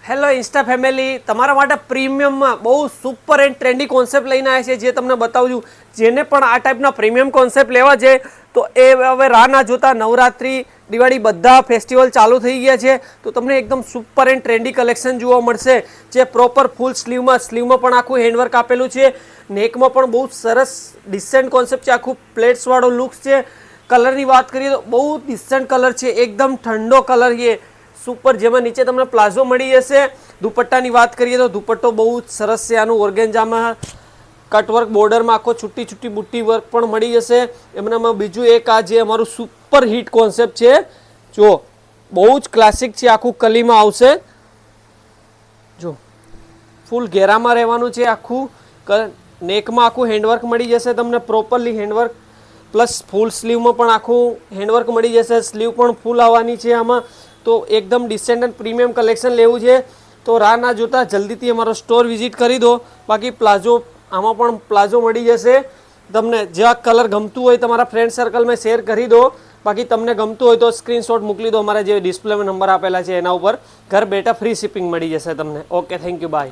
Hello Insta family, તમારા માટે પ્રીમિયમમાં બહુ સુપર એન્ડ ટ્રેન્ડી કોન્સેપ્ટ લઈને આવ્યા છે, જે તમને બતાવું છું. જેને પણ આ ટાઈપના પ્રીમિયમ કોન્સેપ્ટ લેવા છે તો એ હવે રાહ ના જોતા, નવરાત્રી, દિવાળી બધા ફેસ્ટિવલ ચાલુ થઈ ગયા છે, તો તમને એકદમ સુપર એન્ડ ટ્રેન્ડી કલેક્શન જોવા મળશે, જે પ્રોપર ફૂલ સ્લીવમાં પણ આખું હેન્ડવર્ક આપેલું છે, નેકમાં પણ બહુ સરસ ડિસેન્ટ કોન્સેપ્ટ છે, આખું પ્લેટ્સવાળો લુક છે. કલરની વાત કરીએ તો બહુ ડિસેન્ટ કલર છે, એકદમ ઠંડો કલર છે, સુપર, જેમાં નીચે તમને પ્લાઝો મળી જશે. દુપટ્ટાની વાત કરીએ તો દુપટ્ટો બહુ સરસ છે, આનું ઓર્ગેન્જામાં કટવર્ક બોર્ડરમાં આખો છૂટી છૂટી બુટ્ટી વર્ક પણ મળી જશે. એમનામાં બીજું એક આ જે અમારું સુપર હિટ કોન્સેપ્ટ છે, જો બહુ જ ક્લાસિક છે, આખું કલીમાં આવશે. જો ફૂલ ઘેરામાં રહેવાનું છે, આખું નેકમાં આખું હેન્ડવર્ક મળી જશે તમને, પ્રોપરલી હેન્ડવર્ક પ્લસ ફૂલ સ્લીવમાં પણ આખું હેન્ડવર્ક મળી જશે. સ્લીવ પણ ફૂલ આવવાની છે આમાં. તો એકદમ ડિસેન્ટ એન્ડ પ્રીમિયમ કલેક્શન લેવું છે તો રાહ ના જોતા જલ્દીથી અમારો સ્ટોર વિઝિટ કરી દો. બાકી પ્લાઝો, આમાં પણ પ્લાઝો મળી જશે તમને. જેવા કલર ગમતું હોય તમારા ફ્રેન્ડ સર્કલમાં શેર કરી દો. બાકી તમને ગમતું હોય તો સ્ક્રીનશોટ મોકલી દો, અમારા જે ડિસ્પ્લેમાં નંબર આપેલા છે એના ઉપર. ઘર બેઠા ફ્રી શિપિંગ મળી જશે તમને. Okay, thank you, by.